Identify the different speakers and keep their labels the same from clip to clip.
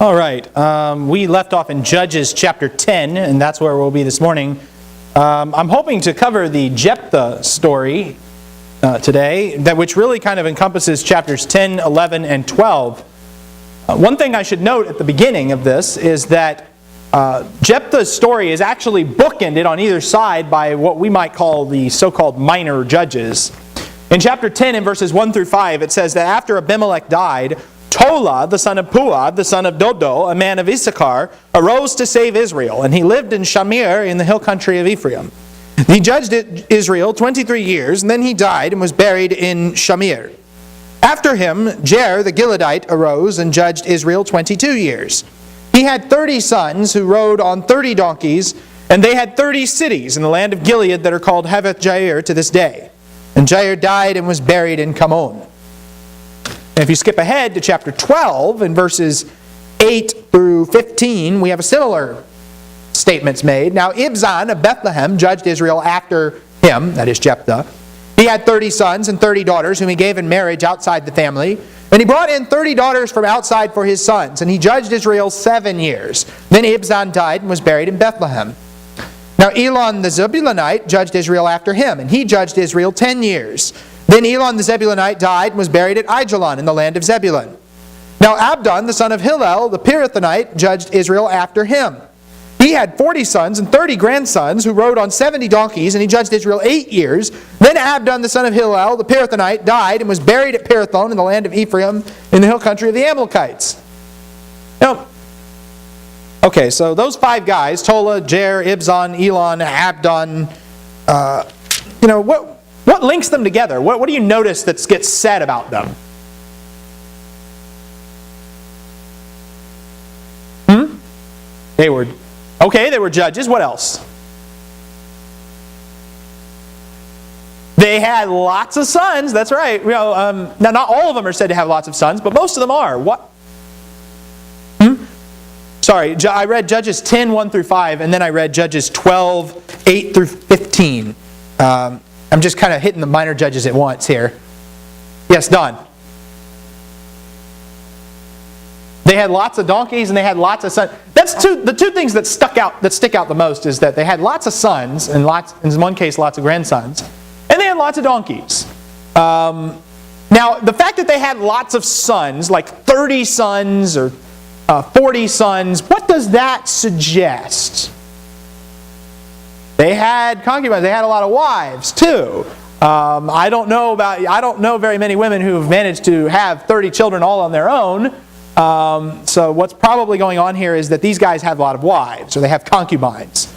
Speaker 1: All right, we left off in Judges chapter 10, and that's where we'll be this morning. I'm hoping to cover the Jephthah story today, which really kind of encompasses chapters 10, 11, and 12. One thing I should note at the beginning of this is that Jephthah's story is actually bookended on either side by what we might call the so-called minor judges. In chapter 10, in verses 1 through 5, it says that after Abimelech died, Tola, the son of Puah, the son of Dodo, a man of Issachar, arose to save Israel, and he lived in Shamir in the hill country of Ephraim. He judged Israel 23 years, and then he died and was buried in Shamir. After him, Jair the Gileadite arose and judged Israel 22 years. He had 30 sons who rode on 30 donkeys, and they had 30 cities in the land of Gilead that are called Haveth Jair to this day. And Jair died and was buried in Kamon. And if you skip ahead to chapter 12, in verses 8 through 15, we have a similar statements made. Now Ibzan of Bethlehem judged Israel after him, that is Jephthah. He had 30 sons and 30 daughters whom he gave in marriage outside the family. And he brought in 30 daughters from outside for his sons. And he judged Israel 7 years. Then Ibzan died and was buried in Bethlehem. Now Elon the Zebulunite judged Israel after him. And he judged Israel 10 years. Then Elon the Zebulunite died and was buried at Aijalon in the land of Zebulun. Now Abdon the son of Hillel the Pirathonite judged Israel after him. He had 40 sons and 30 grandsons who rode on 70 donkeys, and he judged Israel 8 years. Then Abdon the son of Hillel the Pirathonite died and was buried at Pirathon in the land of Ephraim in the hill country of the Amalekites. Now, okay, so those 5 guys, Tola, Jair, Ibzan, Elon, Abdon, what links them together? What do you notice that gets said about them? They were judges. What else? They had lots of sons. That's right. Now, not all of them are said to have lots of sons, but most of them are. What? Sorry, I read Judges 10, 1 through 5, and then I read Judges 12, 8 through 15. I'm just kind of hitting the minor judges at once here. Yes, Don. They had lots of donkeys and they had lots of sons. That's the two things that stick out the most is that they had lots of sons and in one case lots of grandsons, and they had lots of donkeys. Now the fact that they had lots of sons, like 30 sons or 40 sons, what does that suggest? They had concubines. They had a lot of wives too. I don't know very many women who have managed to have 30 children all on their own. So what's probably going on here is that these guys have a lot of wives, or they have concubines.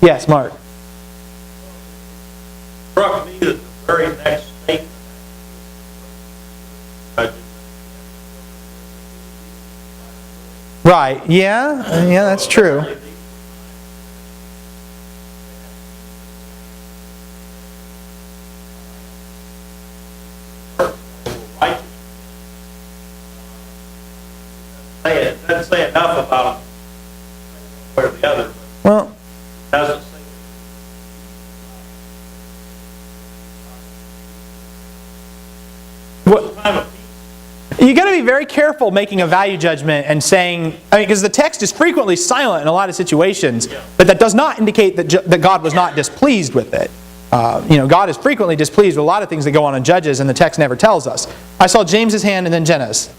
Speaker 1: Yes, Mark.
Speaker 2: Struck me that the very next statement.
Speaker 1: Right. Yeah, that's true.
Speaker 2: It doesn't say enough about one or the other.
Speaker 1: Well,
Speaker 2: it doesn't say.
Speaker 1: You got to be very careful making a value judgment and saying, because the text is frequently silent in a lot of situations, but that does not indicate that God was not displeased with it. God is frequently displeased with a lot of things that go on in Judges, and the text never tells us. I saw James's hand and then Jenna's.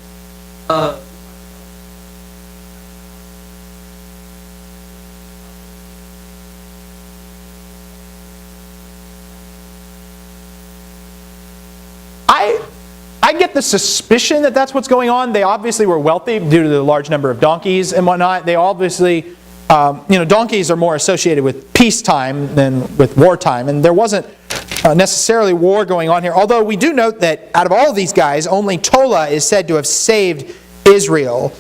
Speaker 1: I get the suspicion that that's what's going on. They obviously were wealthy due to the large number of donkeys and whatnot. They obviously, donkeys are more associated with peacetime than with wartime. And there wasn't necessarily war going on here. Although we do note that out of all of these guys, only Tola is said to have saved Israel.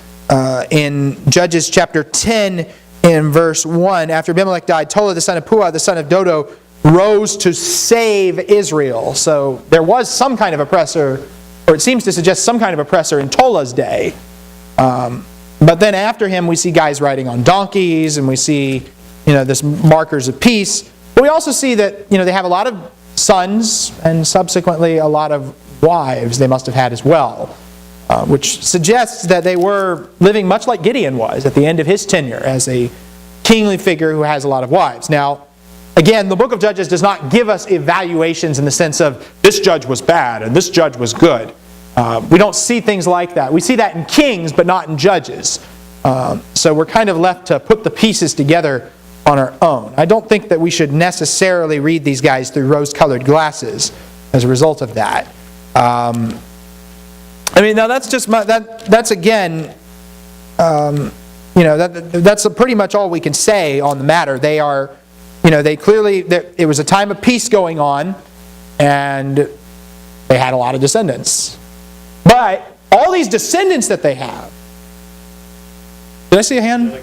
Speaker 1: In Judges chapter 10 in verse 1, after Abimelech died, Tola the son of Puah, the son of Dodo, rose to save Israel. So there was some kind of oppressor, or it seems to suggest some kind of oppressor in Tola's day. But then after him we see guys riding on donkeys, and we see this markers of peace. But we also see that they have a lot of sons and subsequently a lot of wives they must have had as well. which suggests that they were living much like Gideon was at the end of his tenure as a kingly figure who has a lot of wives. Now, again, the book of Judges does not give us evaluations in the sense of this judge was bad and this judge was good. We don't see things like that. We see that in Kings, but not in Judges. So we're kind of left to put the pieces together on our own. I don't think that we should necessarily read these guys through rose-colored glasses as a result of that. Now that's just that's again, that's pretty much all we can say on the matter. They are, they clearly, it was a time of peace going on, and they had a lot of descendants. But all these descendants that they have, did I see a hand?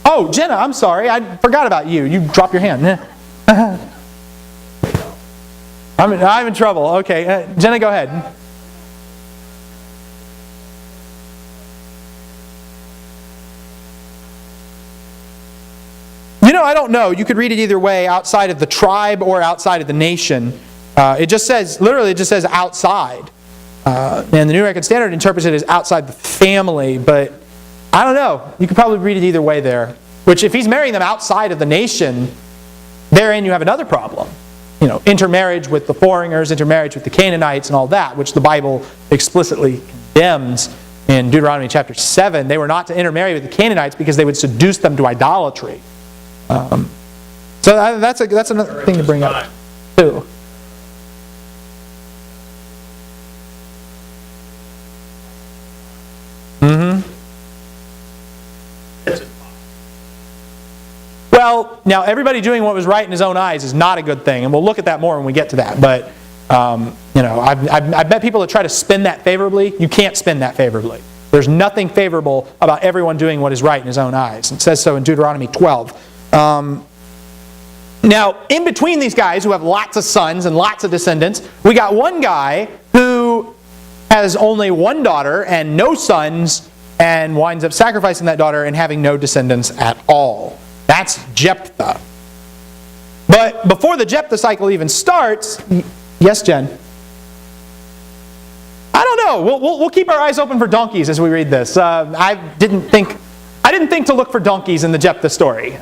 Speaker 1: Oh, Jenna, I'm sorry. I forgot about you. You dropped your hand. I'm in trouble. Okay. Jenna, go ahead. I don't know. You could read it either way, outside of the tribe or outside of the nation. It just says outside. And the New American Standard interprets it as outside the family, but I don't know. You could probably read it either way there. Which, if he's marrying them outside of the nation, therein you have another problem. Intermarriage with the foreigners, intermarriage with the Canaanites and all that, which the Bible explicitly condemns in Deuteronomy chapter 7. They were not to intermarry with the Canaanites because they would seduce them to idolatry. So that's another thing to bring up too. Well, now everybody doing what was right in his own eyes is not a good thing, and we'll look at that more when we get to that. But I've met people that try to spin that favorably. You can't spin that favorably. There's nothing favorable about everyone doing what is right in his own eyes. It says so in Deuteronomy 12. Now, in between these guys who have lots of sons and lots of descendants, we got one guy who has only one daughter and no sons, and winds up sacrificing that daughter and having no descendants at all. That's Jephthah. But before the Jephthah cycle even starts, yes, Jen? I don't know. We'll keep our eyes open for donkeys as we read this. I didn't think to look for donkeys in the Jephthah story.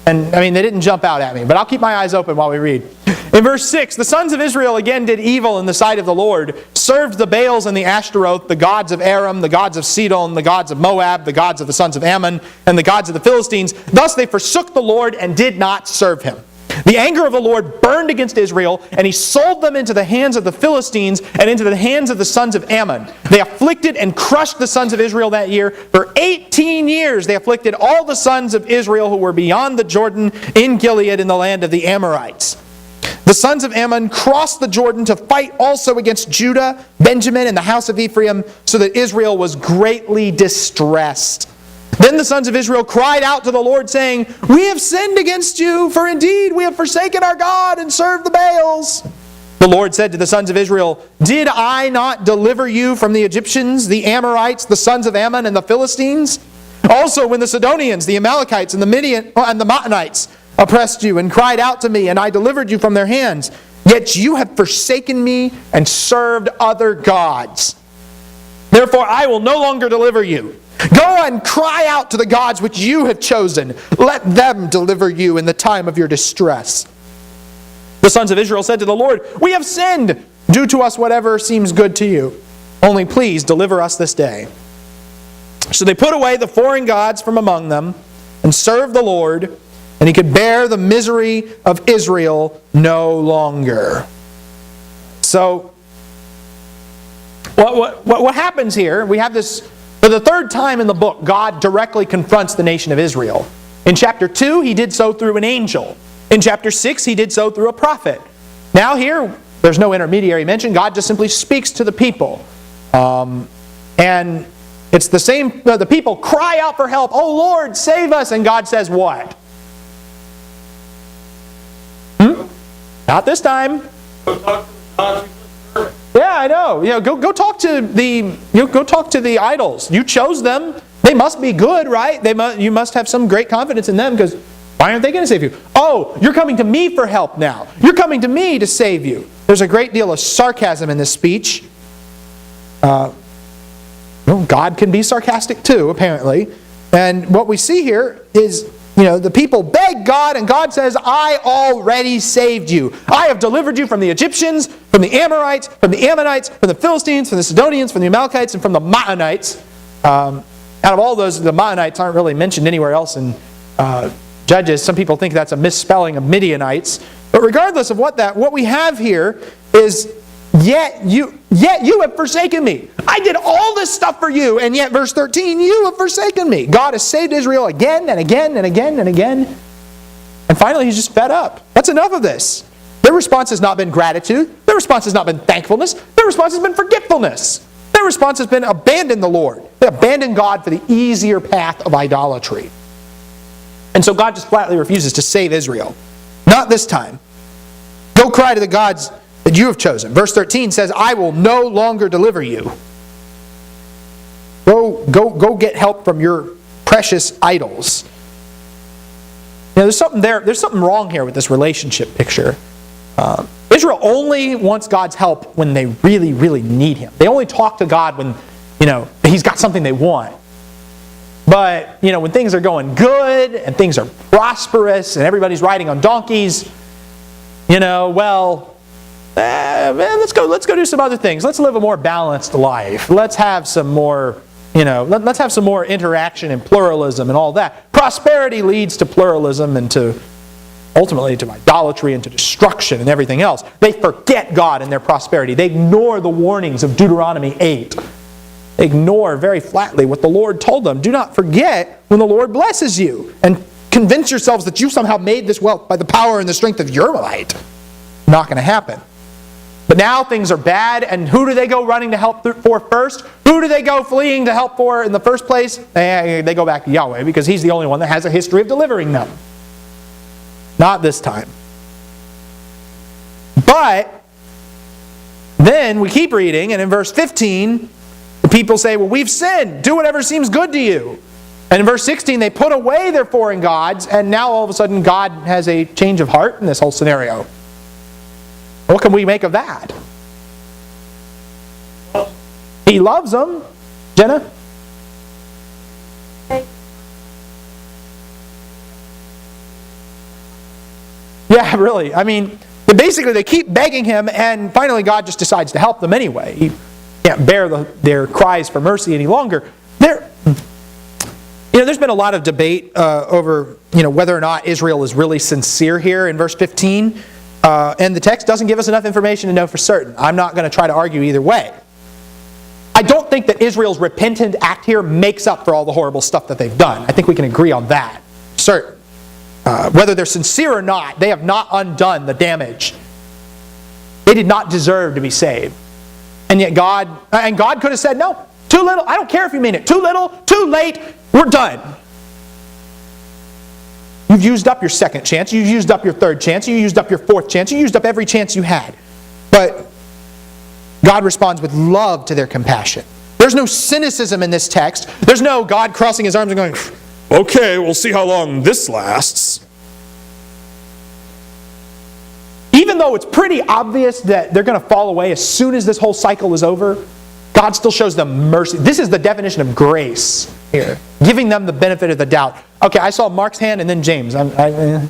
Speaker 1: They didn't jump out at me, but I'll keep my eyes open while we read. In verse 6, the sons of Israel again did evil in the sight of the Lord, served the Baals and the Ashtaroth, the gods of Aram, the gods of Sidon, the gods of Moab, the gods of the sons of Ammon, and the gods of the Philistines. Thus they forsook the Lord and did not serve him. The anger of the Lord burned against Israel, and he sold them into the hands of the Philistines and into the hands of the sons of Ammon. They afflicted and crushed the sons of Israel that year. For 18 years they afflicted all the sons of Israel who were beyond the Jordan in Gilead in the land of the Amorites. The sons of Ammon crossed the Jordan to fight also against Judah, Benjamin, and the house of Ephraim, so that Israel was greatly distressed. Then the sons of Israel cried out to the Lord, saying, "We have sinned against you, for indeed we have forsaken our God and served the Baals." The Lord said to the sons of Israel, "Did I not deliver you from the Egyptians, the Amorites, the sons of Ammon, and the Philistines? Also when the Sidonians, the Amalekites, and the Maonites oppressed you and cried out to me, and I delivered you from their hands. Yet you have forsaken me and served other gods. Therefore I will no longer deliver you. Go and cry out to the gods which you have chosen. Let them deliver you in the time of your distress." The sons of Israel said to the Lord, "We have sinned. Do to us whatever seems good to you. Only please deliver us this day." So they put away the foreign gods from among them and served the Lord, and he could bear the misery of Israel no longer. So, what happens here, we have this, for the third time in the book, God directly confronts the nation of Israel. In chapter 2, he did so through an angel. In chapter 6, he did so through a prophet. Now here, there's no intermediary mention. God just simply speaks to the people. And it's the same, the people cry out for help. "Oh Lord, save us." And God says what? Not this time.
Speaker 2: Go talk to the gods you serve.
Speaker 1: Yeah, I know. Go talk to the idols. You chose them. They must be good, right? You must have some great confidence in them, because why aren't they going to save you? Oh, you're coming to me for help now. You're coming to me to save you. There's a great deal of sarcasm in this speech. God can be sarcastic too, apparently. And what we see here is, the people beg God, and God says, I already saved you. I have delivered you from the Egyptians, from the Amorites, from the Ammonites, from the Philistines, from the Sidonians, from the Amalekites, and from the Maonites. Out of all those, the Maonites aren't really mentioned anywhere else in Judges. Some people think that's a misspelling of Midianites. But regardless of what we have here is, Yet you have forsaken me. I did all this stuff for you, and yet, verse 13, you have forsaken me. God has saved Israel again and again and again and again. And finally, he's just fed up. That's enough of this. Their response has not been gratitude. Their response has not been thankfulness. Their response has been forgetfulness. Their response has been abandon the Lord. They abandon God for the easier path of idolatry. And so God just flatly refuses to save Israel. Not this time. Go cry to the gods that you have chosen. Verse 13 says, I will no longer deliver you. Go get help from your precious idols. There's something there. There's something wrong here with this relationship picture. Israel only wants God's help when they really, really need Him. They only talk to God when, He's got something they want. But, when things are going good and things are prosperous and everybody's riding on donkeys, let's go do some other things. Let's live a more balanced life. Let's have some more, let's have some more interaction and pluralism and all that. Prosperity leads to pluralism and ultimately to idolatry and to destruction and everything else. They forget God in their prosperity. They ignore the warnings of Deuteronomy 8. They ignore very flatly what the Lord told them. Do not forget when the Lord blesses you, and convince yourselves that you somehow made this wealth by the power and the strength of your might. Not going to happen. But now things are bad, and who do they go running to help for first? Who do they go fleeing to help for in the first place? They go back to Yahweh, because He's the only one that has a history of delivering them. Not this time. But then we keep reading, and in verse 15, the people say, well, we've sinned. Do whatever seems good to you. And in verse 16, they put away their foreign gods, and now all of a sudden God has a change of heart in this whole scenario. What can we make of that? He loves them. Jenna? Yeah, really. Basically they keep begging Him, and finally God just decides to help them anyway. He can't bear their cries for mercy any longer. There's been a lot of debate over whether or not Israel is really sincere here in verse 15. And the text doesn't give us enough information to know for certain. I'm not going to try to argue either way. I don't think that Israel's repentant act here makes up for all the horrible stuff that they've done. I think we can agree on that. Certain. Whether they're sincere or not, they have not undone the damage. They did not deserve to be saved. And yet God could have said, no, too little. I don't care if you mean it. Too little, too late, we're done. You've used up your second chance. You've used up your third chance. You used up your fourth chance. You used up every chance you had. But God responds with love to their compassion. There's no cynicism in this text. There's no God crossing His arms and going, okay, we'll see how long this lasts. Even though it's pretty obvious that they're going to fall away as soon as this whole cycle is over, God still shows them mercy. This is the definition of grace here. Giving them the benefit of the doubt. Okay, I saw Mark's hand and then James. Yeah.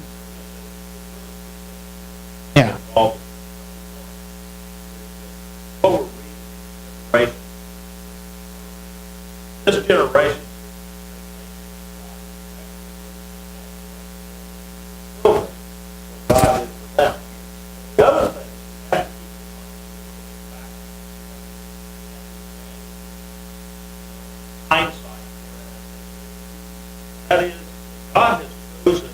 Speaker 2: This generation God did for them. The other thing hindsight. That is, God has chosen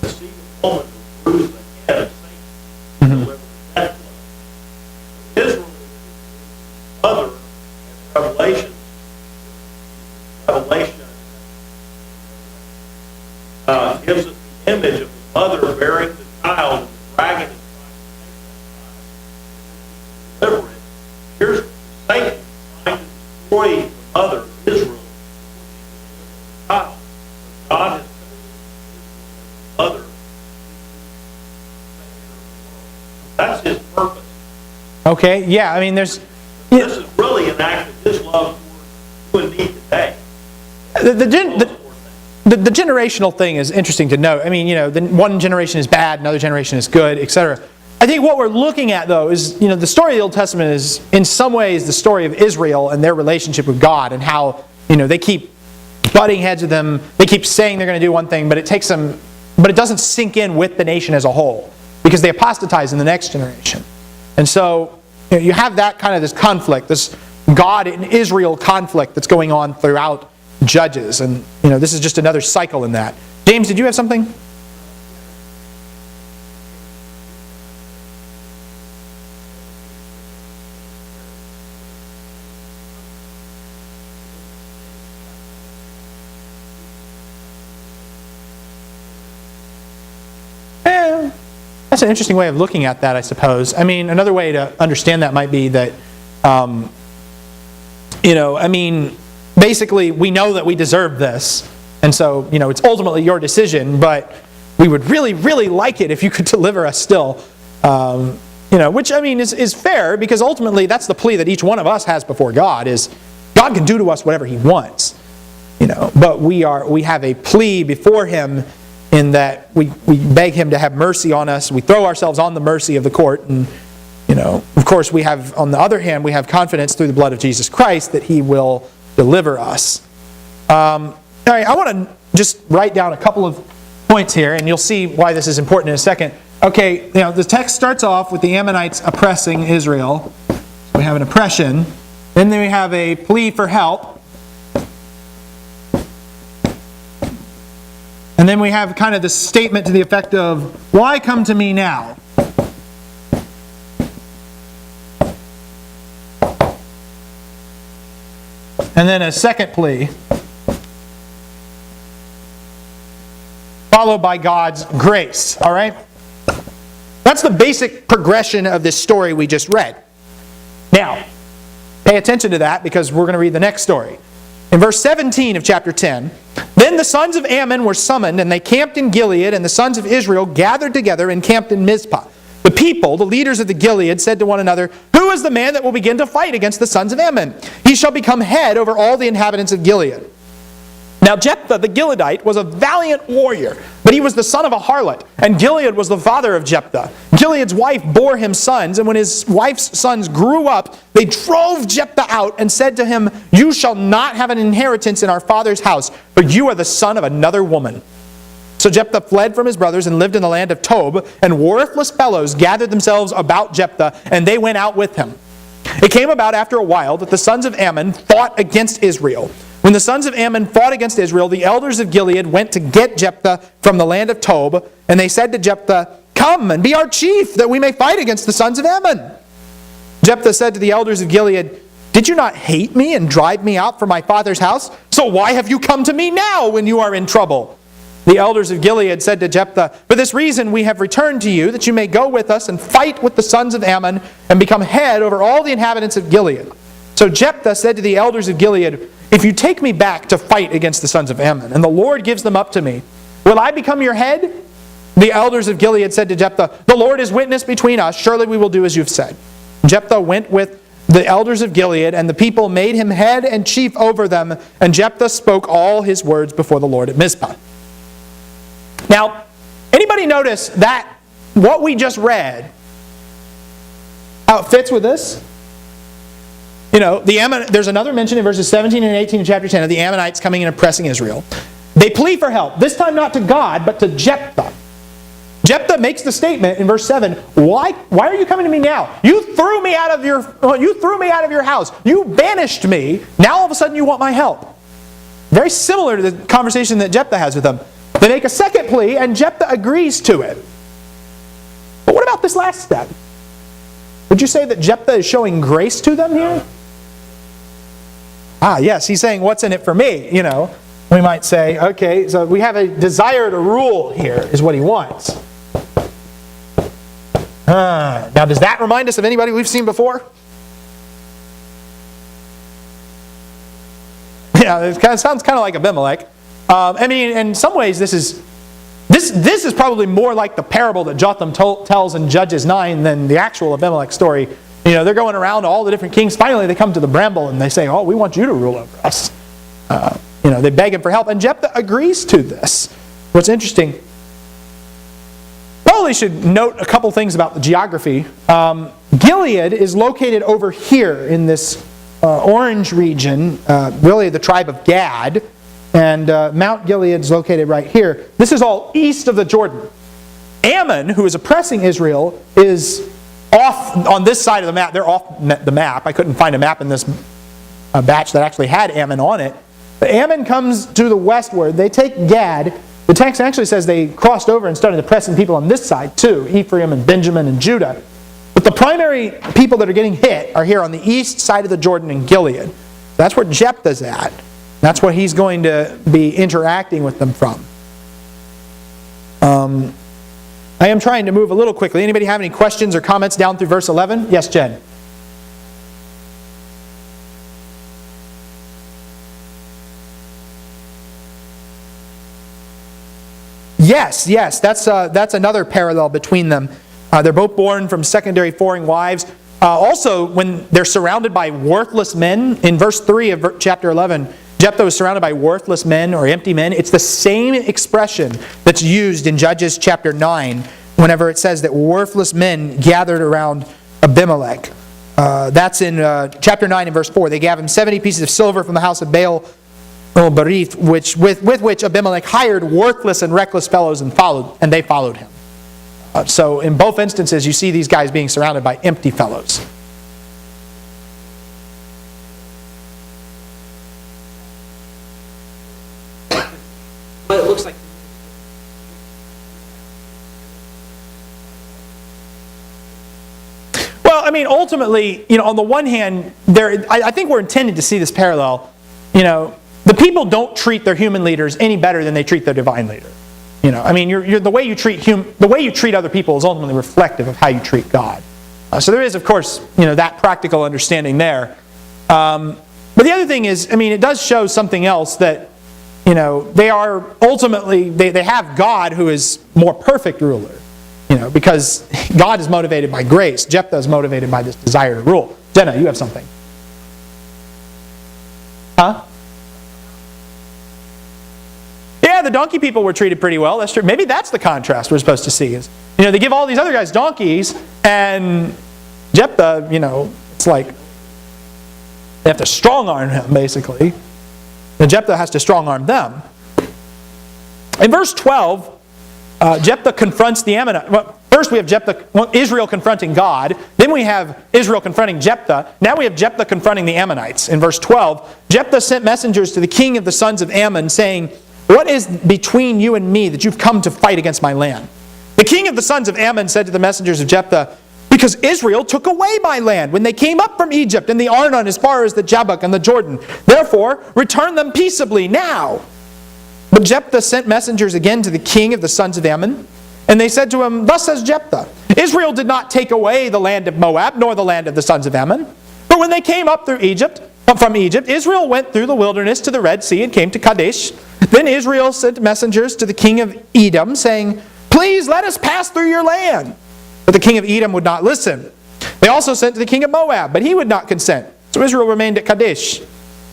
Speaker 2: to see the woman who bruised the head of Satan, delivered that blood. Israel is mother, Revelation gives us the image of the mother bearing the child, and the dragon is trying to take that child, deliver it. Here's Satan trying to destroy the mother, Israel, child. But God has chosen the mother his purpose.
Speaker 1: Okay, yeah, I mean, there's...
Speaker 2: This is really an act of his love for you and me today.
Speaker 1: The generational thing is interesting to note. I mean, one generation is bad, another generation is good, etc. I think what we're looking at, though, is, the story of the Old Testament is, in some ways, the story of Israel and their relationship with God, and how, they keep butting heads with them. They keep saying they're going to do one thing, but it doesn't sink in with the nation as a whole, because they apostatize in the next generation. And so, you have that kind of this conflict, this God and Israel conflict that's going on throughout Judges. And, this is just another cycle in that. James, did you have something? That's an interesting way of looking at that, I suppose. I mean, another way to understand that might be that, basically we know that we deserve this, and so, it's ultimately your decision, but we would really, really like it if you could deliver us still. Which, is fair, because ultimately that's the plea that each one of us has before God, is God can do to us whatever He wants. But we have a plea before Him, in that we beg Him to have mercy on us. We throw ourselves on the mercy of the court. And, of course, we have, on the other hand, we have confidence through the blood of Jesus Christ that He will deliver us. All right, I want to just write down a couple of points here, and you'll see why this is important in a second. Okay, the text starts off with the Ammonites oppressing Israel. We have an oppression. Then we have a plea for help. And then we have kind of this statement to the effect of, why come to me now? And then a second plea, followed by God's grace. All right? That's the basic progression of this story we just read. Now, pay attention to that, because we're going to read the next story. In verse 17 of chapter 10, then the sons of Ammon were summoned, and they camped in Gilead, and the sons of Israel gathered together and camped in Mizpah. The people, the leaders of the Gilead, said to one another, who is the man that will begin to fight against the sons of Ammon? He shall become head over all the inhabitants of Gilead. Now Jephthah the Gileadite was a valiant warrior, but he was the son of a harlot, and Gilead was the father of Jephthah. Gilead's wife bore him sons, and when his wife's sons grew up, they drove Jephthah out and said to him, you shall not have an inheritance in our father's house, for you are the son of another woman. So Jephthah fled from his brothers and lived in the land of Tob, and worthless fellows gathered themselves about Jephthah, and they went out with him. It came about after a while that the sons of Ammon fought against Israel. When the sons of Ammon fought against Israel, the elders of Gilead went to get Jephthah from the land of Tob, and they said to Jephthah, come and be our chief, that we may fight against the sons of Ammon. Jephthah said to the elders of Gilead, did you not hate me and drive me out from my father's house? So why have you come to me now when you are in trouble? The elders of Gilead said to Jephthah, for this reason we have returned to you, that you may go with us and fight with the sons of Ammon, and become head over all the inhabitants of Gilead. So Jephthah said to the elders of Gilead, if you take me back to fight against the sons of Ammon, and the Lord gives them up to me, will I become your head? The elders of Gilead said to Jephthah, the Lord is witness between us, surely we will do as you have said. Jephthah went with the elders of Gilead, and the people made him head and chief over them, and Jephthah spoke all his words before the Lord at Mizpah. Now, anybody notice that what we just read, how it fits with this? There's another mention in verses 17 and 18 of chapter 10 of the Ammonites coming and oppressing Israel. They plea for help, this time not to God, but to Jephthah. Jephthah makes the statement in verse 7, why are you coming to me now? You threw me out of your house. You banished me. Now all of a sudden you want my help. Very similar to the conversation that Jephthah has with them. They make a second plea, and Jephthah agrees to it. But what about this last step? Would you say that Jephthah is showing grace to them here? Yes, he's saying, what's in it for me? We might say, okay, so we have a desire to rule here, is what he wants. Now, does that remind us of anybody we've seen before? Yeah, it sounds kind of like Abimelech. In some ways, this is This is probably more like the parable that Jotham tells in Judges 9 than the actual Abimelech story. They're going around to all the different kings. Finally, they come to the bramble and they say, "Oh, we want you to rule over us." They beg him for help, and Jephthah agrees to this. What's interesting, probably should note a couple things about the geography. Gilead is located over here in this orange region, really the tribe of Gad, and Mount Gilead is located right here. This is all east of the Jordan. Ammon, who is oppressing Israel, is off on this side of the map. They're off the map. I couldn't find a map in this batch that actually had Ammon on it. But Ammon comes to the westward. They take Gad. The text actually says they crossed over and started oppressing people on this side too, Ephraim and Benjamin and Judah. But the primary people that are getting hit are here on the east side of the Jordan in Gilead. That's where Jephthah's at. That's what he's going to be interacting with them from. I am trying to move a little quickly. Anybody have any questions or comments down through verse 11? Yes, Jen. Yes, that's another parallel between them. They're both born from secondary foreign wives. Also, when they're surrounded by worthless men, in verse 3 of chapter 11, Jephthah was surrounded by worthless men or empty men. It's the same expression that's used in Judges chapter 9 whenever it says that worthless men gathered around Abimelech. That's in chapter 9 and verse 4. They gave him 70 pieces of silver from the house of Baal Berith, with which Abimelech hired worthless and reckless fellows and they followed him. So in both instances, you see these guys being surrounded by empty fellows.
Speaker 3: But it looks like
Speaker 1: Well, I mean, ultimately, on the one hand, I think we're intended to see this parallel. The people don't treat their human leaders any better than they treat their divine leader. I mean, the way you treat other people is ultimately reflective of how you treat God. So there is, of course, that practical understanding there. But the other thing is, I mean, it does show something else that, they are ultimately, they have God who is more perfect ruler. Because God is motivated by grace. Jephthah is motivated by this desire to rule. Jenna, you have something. Huh? Yeah, the donkey people were treated pretty well. That's true. Maybe that's the contrast we're supposed to see. Is they give all these other guys donkeys, and Jephthah, it's like they have to strong-arm him, basically. And Jephthah has to strong-arm them. In verse 12, Jephthah confronts the Ammonites. Well, first we have Israel confronting God. Then we have Israel confronting Jephthah. Now we have Jephthah confronting the Ammonites. In verse 12, Jephthah sent messengers to the king of the sons of Ammon, saying, "What is between you and me that you've come to fight against my land?" The king of the sons of Ammon said to the messengers of Jephthah, "Because Israel took away my land when they came up from Egypt and the Arnon as far as the Jabbok and the Jordan. Therefore, return them peaceably now." But Jephthah sent messengers again to the king of the sons of Ammon, and they said to him, "Thus says Jephthah, Israel did not take away the land of Moab, nor the land of the sons of Ammon. But when they came up from Egypt, Israel went through the wilderness to the Red Sea and came to Kadesh. Then Israel sent messengers to the king of Edom, saying, 'Please let us pass through your land.' But the king of Edom would not listen. They also sent to the king of Moab, but he would not consent. So Israel remained at Kadesh.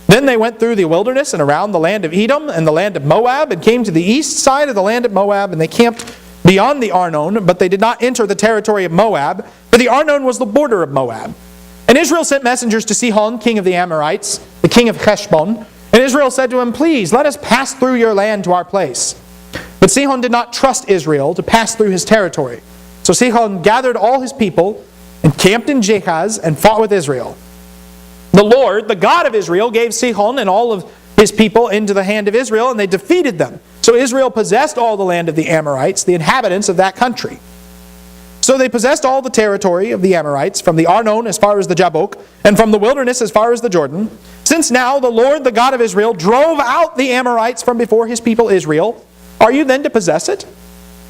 Speaker 1: Then they went through the wilderness and around the land of Edom and the land of Moab, and came to the east side of the land of Moab, and they camped beyond the Arnon, but they did not enter the territory of Moab, for the Arnon was the border of Moab. And Israel sent messengers to Sihon, king of the Amorites, the king of Heshbon, and Israel said to him, 'Please, let us pass through your land to our place.' But Sihon did not trust Israel to pass through his territory. So Sihon gathered all his people and camped in Jahaz and fought with Israel. The Lord, the God of Israel, gave Sihon and all of his people into the hand of Israel, and they defeated them. So Israel possessed all the land of the Amorites, the inhabitants of that country. So they possessed all the territory of the Amorites, from the Arnon as far as the Jabbok, and from the wilderness as far as the Jordan. Since now the Lord, the God of Israel, drove out the Amorites from before his people Israel, are you then to possess it?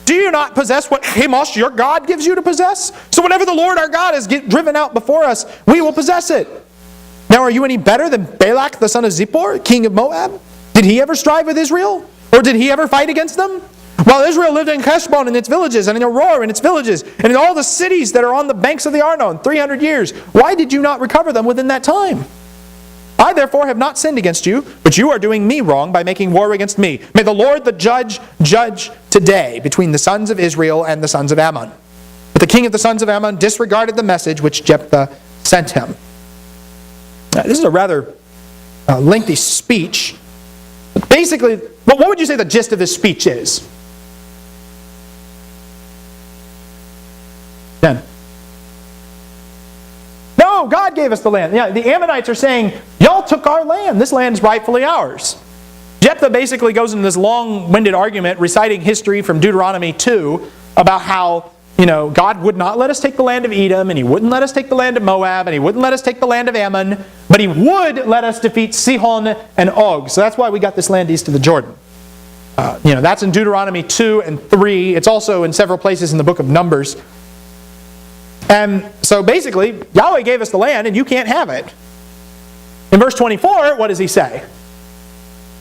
Speaker 1: Do you not possess what Chemosh, your God, gives you to possess? So whatever the Lord our God has driven out before us, we will possess it. Now are you any better than Balak the son of Zippor, king of Moab? Did he ever strive with Israel? Or did he ever fight against them? While Israel lived in Heshbon and its villages, and in Aroer and its villages, and in all the cities that are on the banks of the Arnon, 300 years, why did you not recover them within that time? I therefore have not sinned against you, but you are doing me wrong by making war against me. May the Lord the judge today between the sons of Israel and the sons of Ammon. But the king of the sons of Ammon disregarded the message which Jephthah sent him. Now, this is a rather lengthy speech. Basically, what would you say the gist of this speech is? Then. No, God gave us the land. Yeah, the Ammonites are saying, y'all took our land. This land is rightfully ours. Jephthah basically goes into this long-winded argument reciting history from Deuteronomy 2 about how, God would not let us take the land of Edom, and He wouldn't let us take the land of Moab, and He wouldn't let us take the land of Ammon, but He would let us defeat Sihon and Og. So that's why we got this land east of the Jordan. That's in Deuteronomy 2 and 3. It's also in several places in the book of Numbers. And so basically, Yahweh gave us the land and you can't have it. In verse 24, what does he say?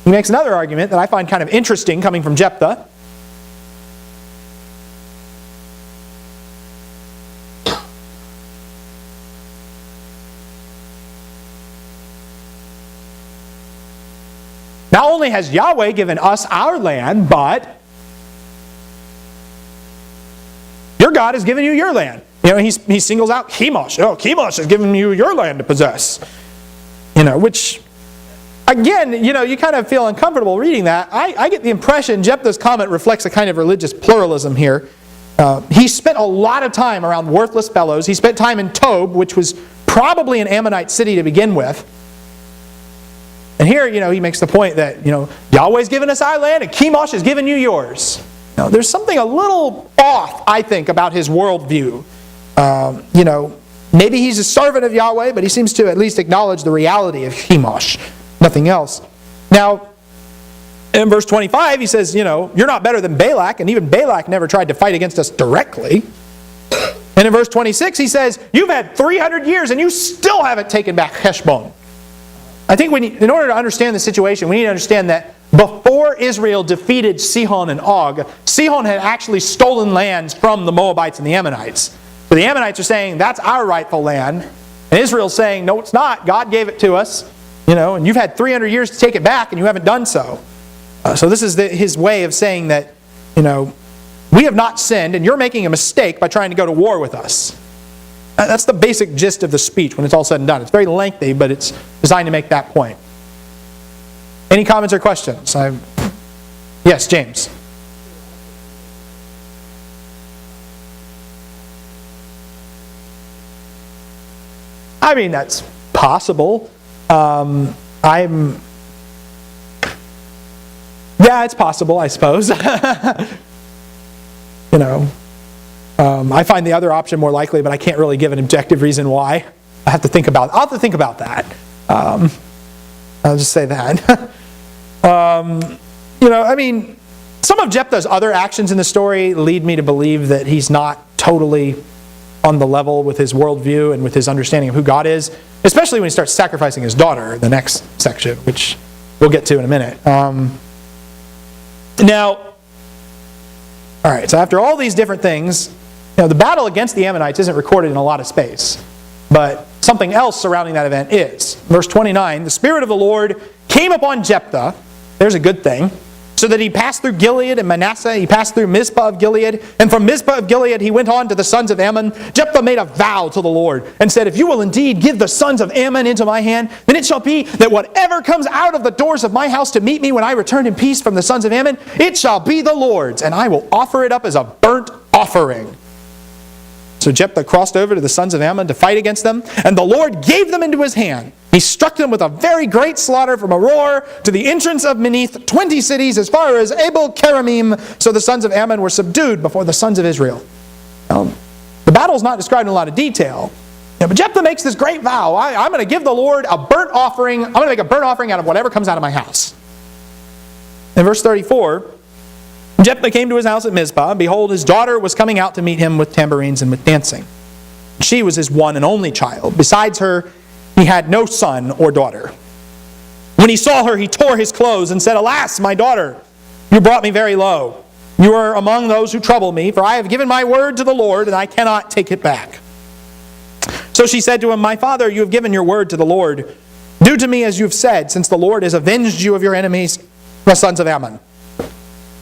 Speaker 1: He makes another argument that I find kind of interesting coming from Jephthah. Not only has Yahweh given us our land, but your God has given you your land. He singles out Chemosh. Oh, Chemosh has given you your land to possess. Which, again, you kind of feel uncomfortable reading that. I get the impression Jephthah's comment reflects a kind of religious pluralism here. He spent a lot of time around worthless fellows. He spent time in Tob, which was probably an Ammonite city to begin with. And here, he makes the point that, Yahweh's given us our land and Chemosh has given you yours. Now, there's something a little off, I think, about his worldview. Maybe he's a servant of Yahweh, but he seems to at least acknowledge the reality of Chemosh, nothing else. Now, in verse 25, he says, you're not better than Balak, and even Balak never tried to fight against us directly. And in verse 26, he says, you've had 300 years and you still haven't taken back Heshbon. I think in order to understand the situation, we need to understand that before Israel defeated Sihon and Og, Sihon had actually stolen lands from the Moabites and the Ammonites. So the Ammonites are saying, that's our rightful land. And Israel's saying, no, it's not. God gave it to us. And you've had 300 years to take it back and you haven't done so. So this is his way of saying that, we have not sinned and you're making a mistake by trying to go to war with us. That's the basic gist of the speech when it's all said and done. It's very lengthy, but it's designed to make that point. Any comments or questions? Yes, James. I mean, that's possible. Yeah, it's possible, I suppose. I find the other option more likely, but I can't really give an objective reason why. I'll have to think about that. I'll just say that. Some of Jephthah's other actions in the story lead me to believe that he's not totally on the level with his worldview and with his understanding of who God is, especially when he starts sacrificing his daughter in the next section, which we'll get to in a minute. All right, so after all these different things, the battle against the Ammonites isn't recorded in a lot of space, but something else surrounding that event is. Verse 29, the Spirit of the Lord came upon Jephthah, there's a good thing, so that he passed through Gilead and Manasseh, he passed through Mizpah of Gilead, and from Mizpah of Gilead he went on to the sons of Ammon. Jephthah made a vow to the Lord and said, if you will indeed give the sons of Ammon into my hand, then it shall be that whatever comes out of the doors of my house to meet me when I return in peace from the sons of Ammon, it shall be the Lord's, and I will offer it up as a burnt offering. So Jephthah crossed over to the sons of Ammon to fight against them, and the Lord gave them into his hand. He struck them with a very great slaughter from Aroer to the entrance of Minnith, 20 cities as far as Abel Keramim. So the sons of Ammon were subdued before the sons of Israel. Now, the battle is not described in a lot of detail. But Jephthah makes this great vow. I'm going to give the Lord a burnt offering. I'm going to make a burnt offering out of whatever comes out of my house. In verse 34, Jephthah came to his house at Mizpah, and behold, his daughter was coming out to meet him with tambourines and with dancing. She was his one and only child. Besides her, he had no son or daughter. When he saw her, he tore his clothes and said, alas, my daughter, you brought me very low. You are among those who trouble me, for I have given my word to the Lord, and I cannot take it back. So she said to him, My father, you have given your word to the Lord. Do to me as you have said, since the Lord has avenged you of your enemies, the sons of Ammon.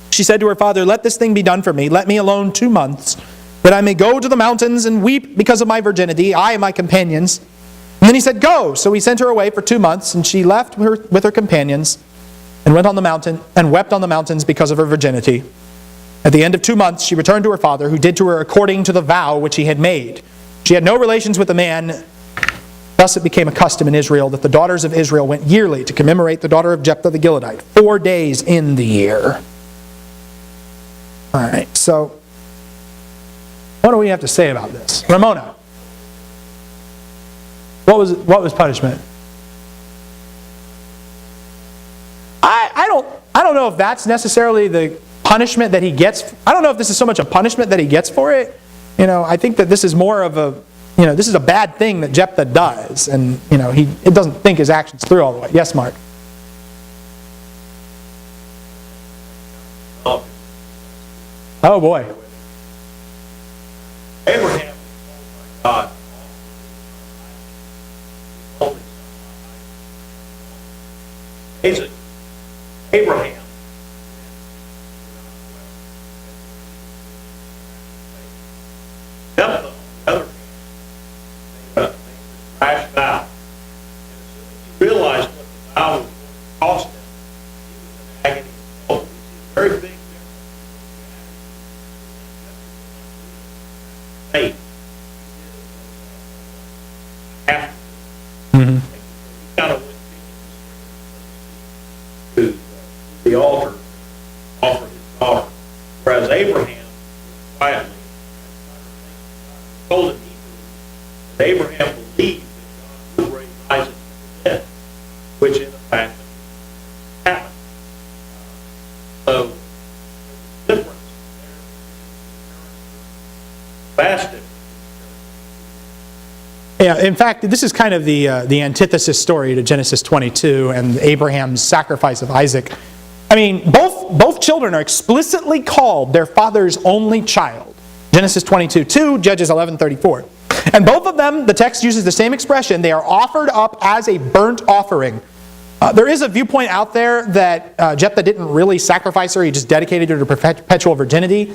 Speaker 1: She said to her father, Let this thing be done for me. Let me alone 2 months, that I may go to the mountains and weep because of my virginity, I and my companions. And then he said, Go. So he sent her away for 2 months, and she left with her companions and went on the mountain and wept on the mountains because of her virginity. At the end of 2 months, she returned to her father, who did to her according to the vow which he had made. She had no relations with the man. Thus it became a custom in Israel that the daughters of Israel went yearly to commemorate the daughter of Jephthah the Gileadite, 4 days in the year. All right, so what do we have to say about this? Ramona, what was punishment? I don't know if that's necessarily the punishment that he gets. I don't know if this is so much a punishment that he gets for it. I think that this is more of a, this is a bad thing that Jephthah does, and it doesn't think his actions through all the way. Yes, Mark. Oh boy.
Speaker 2: Abraham was told by God, Abraham Jephthah, on the other hand, made a rash vow. And as soon as he realized what the vow was going to cost him, he was in agony and woe. We see a very big difference between faith. After.
Speaker 1: Mm-hmm.
Speaker 2: He kind of went to the altar, offer his daughter. Whereas Abraham quietly told him that Abraham believed that God would raise Isaac from the dead, which in fact happened. So there's a difference there. Vast difference.
Speaker 1: Yeah, in fact, this is kind of the antithesis story to Genesis 22 and Abraham's sacrifice of Isaac. I mean, both children are explicitly called their father's only child. Genesis 22:2, Judges 11:34. And both of them, the text uses the same expression. They are offered up as a burnt offering. There is a viewpoint out there that Jephthah didn't really sacrifice her. He just dedicated her to perpetual virginity.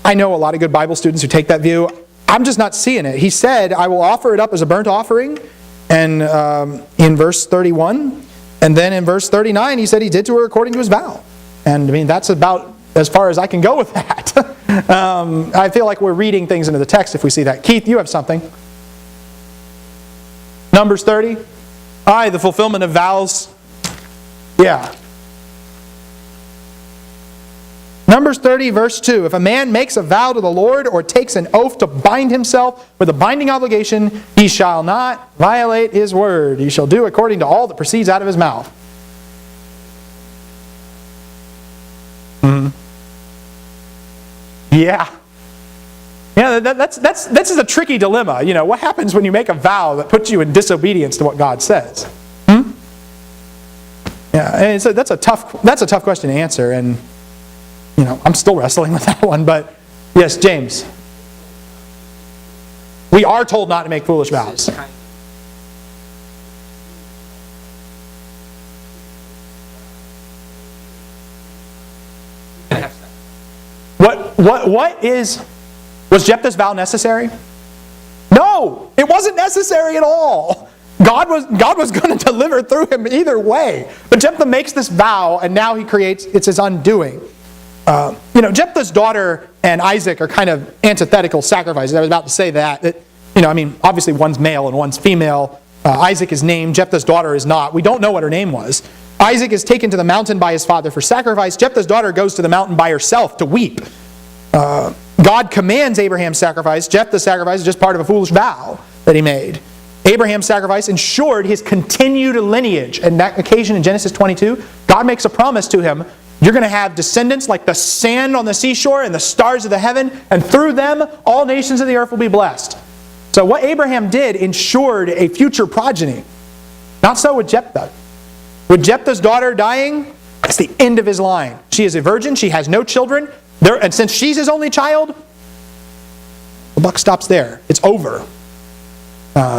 Speaker 1: I know a lot of good Bible students who take that view. I'm just not seeing it. He said, I will offer it up as a burnt offering. And in verse 31. And then in verse 39, he said he did to her according to his vow. And that's about as far as I can go with that. I feel like we're reading things into the text if we see that. Keith, you have something. Numbers 30. Aye, the fulfillment of vows. Yeah. Numbers 30, verse 2. If a man makes a vow to the Lord or takes an oath to bind himself with a binding obligation, he shall not violate his word. He shall do according to all that proceeds out of his mouth. Mm-hmm. Yeah. Yeah, this is a tricky dilemma. What happens when you make a vow that puts you in disobedience to what God says? Yeah, and so that's a tough question to answer, and I'm still wrestling with that one. But yes, James, we are told not to make foolish vows. Was Jephthah's vow necessary? No, it wasn't necessary at all. God was going to deliver through him either way. But Jephthah makes this vow, and now it's his undoing. Jephthah's daughter and Isaac are kind of antithetical sacrifices. I was about to say that. Obviously one's male and one's female. Isaac is named, Jephthah's daughter is not. We don't know what her name was. Isaac is taken to the mountain by his father for sacrifice. Jephthah's daughter goes to the mountain by herself to weep. God commands Abraham's sacrifice. Jephthah's sacrifice is just part of a foolish vow that he made. Abraham's sacrifice ensured his continued lineage. And that occasion in Genesis 22, God makes a promise to him. You're going to have descendants like the sand on the seashore and the stars of the heaven, and through them all nations of the earth will be blessed. So what Abraham did ensured a future progeny. Not so with Jephthah. With Jephthah's daughter dying, that's the end of his line. She is a virgin. She has no children. And since she's his only child, the buck stops there. It's over.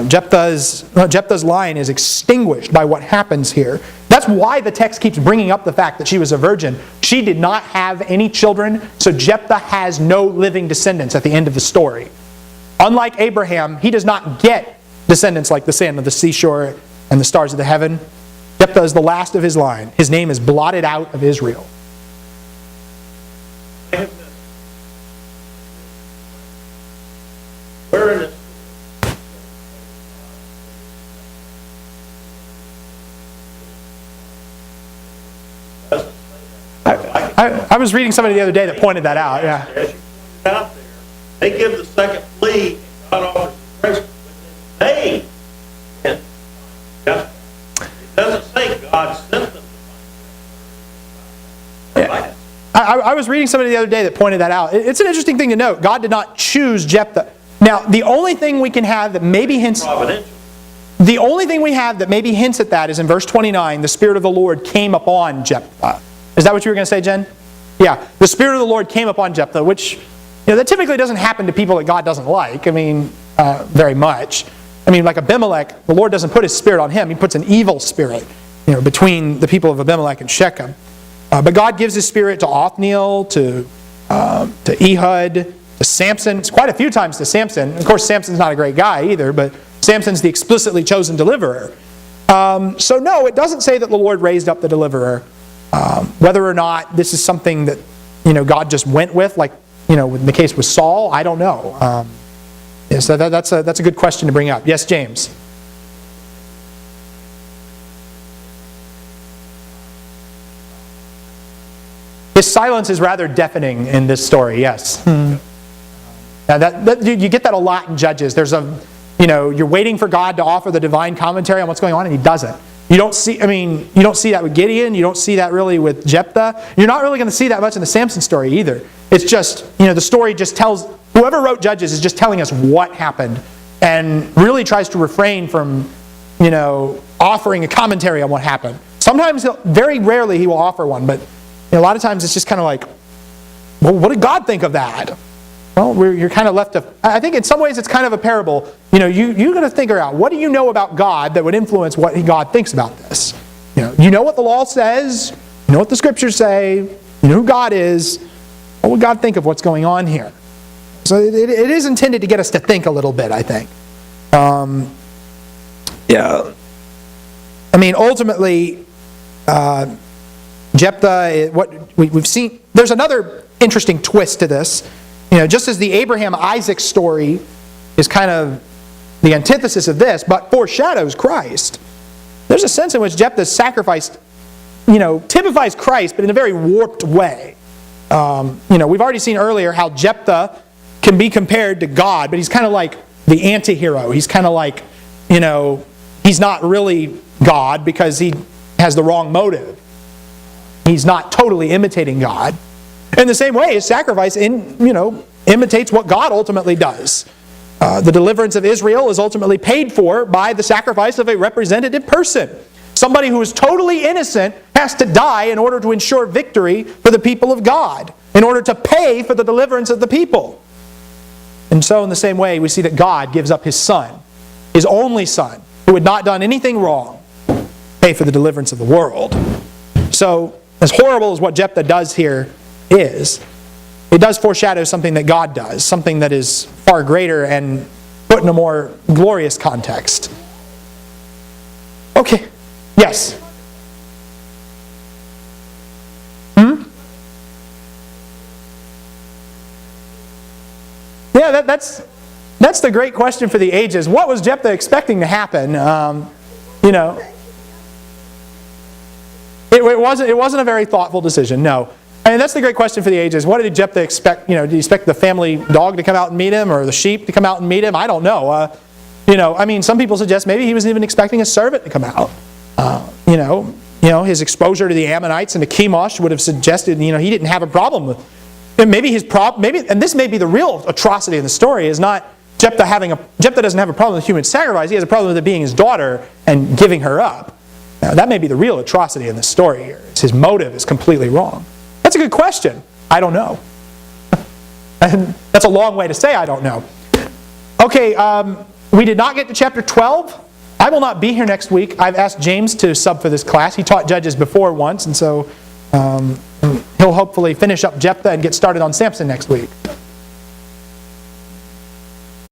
Speaker 1: Jephthah's line is extinguished by what happens here. That's why the text keeps bringing up the fact that she was a virgin. She did not have any children, so Jephthah has no living descendants at the end of the story. Unlike Abraham, he does not get descendants like the sand of the seashore and the stars of the heaven. Jephthah is the last of his line. His name is blotted out of Israel.
Speaker 2: Where in this
Speaker 1: I was reading somebody the other day that pointed that out. Yeah.
Speaker 2: As you pointed out there, they give the second plea, and God offers grace, but then they went to find justice. It doesn't say God sent them to find justice.
Speaker 1: I was reading somebody the other day that pointed that out. It's an interesting thing to note. God did not choose Jephthah. Now, the only thing we can have that maybe hints...
Speaker 2: Providential.
Speaker 1: The only thing we have that maybe hints at that is in verse 29, the Spirit of the Lord came upon Jephthah. Is that what you were going to say, Jen? Yeah. The Spirit of the Lord came upon Jephthah, which, that typically doesn't happen to people that God doesn't like. Very much. Like Abimelech, the Lord doesn't put His Spirit on him. He puts an evil spirit, between the people of Abimelech and Shechem. But God gives His Spirit to Othniel, to Ehud, to Samson. It's quite a few times to Samson. Of course, Samson's not a great guy either, but Samson's the explicitly chosen deliverer. So no, it doesn't say that the Lord raised up the deliverer. Whether or not this is something that God just went with, like in the case with Saul, I don't know. So that's a good question to bring up. Yes, James. His silence is rather deafening in this story. Yes. Now you get that a lot in Judges. There's you're waiting for God to offer the divine commentary on what's going on, and He doesn't. You don't see that with Gideon. You don't see that really with Jephthah. You're not really going to see that much in the Samson story either. It's just, the story just tells, whoever wrote Judges is just telling us what happened and really tries to refrain from, offering a commentary on what happened. Sometimes, very rarely, he will offer one, but a lot of times it's just kind of like, well, what did God think of that? Well, you're kind of left to... I think in some ways it's kind of a parable. You got to figure out, what do you know about God that would influence what God thinks about this? You know what the law says. You know what the Scriptures say. You know who God is. What would God think of what's going on here? So it is intended to get us to think a little bit, I think. Ultimately, Jephthah, what we've seen... There's another interesting twist to this. Just as the Abraham-Isaac story is kind of the antithesis of this, but foreshadows Christ, there's a sense in which Jephthah's sacrifice, typifies Christ, but in a very warped way. We've already seen earlier how Jephthah can be compared to God, but he's kind of like the anti-hero. He's kind of like, he's not really God because he has the wrong motive. He's not totally imitating God. In the same way, his sacrifice imitates what God ultimately does. The deliverance of Israel is ultimately paid for by the sacrifice of a representative person. Somebody who is totally innocent has to die in order to ensure victory for the people of God, in order to pay for the deliverance of the people. And so in the same way, we see that God gives up His Son, His only Son, who had not done anything wrong, pay for the deliverance of the world. So, as horrible as what Jephthah does here is, it does foreshadow something that God does, something that is far greater and put in a more glorious context. Okay. Yes? Yeah, that's the great question for the ages. What was Jephthah expecting to happen? It wasn't a very thoughtful decision, no. That's the great question for the ages. What did Jephthah expect? Did he expect the family dog to come out and meet him, or the sheep to come out and meet him? I don't know. Some people suggest maybe he was even expecting a servant to come out. His exposure to the Ammonites and to Chemosh would have suggested, he didn't have a problem with. And and this may be the real atrocity in the story, is not Jephthah doesn't have a problem with human sacrifice. He has a problem with it being his daughter and giving her up. Now, that may be the real atrocity in this story here. His motive is completely wrong. That's a good question. I don't know. And that's a long way to say I don't know. Okay, we did not get to chapter 12. I will not be here next week. I've asked James to sub for this class. He taught Judges before once, and so he'll hopefully finish up Jephthah and get started on Samson next week.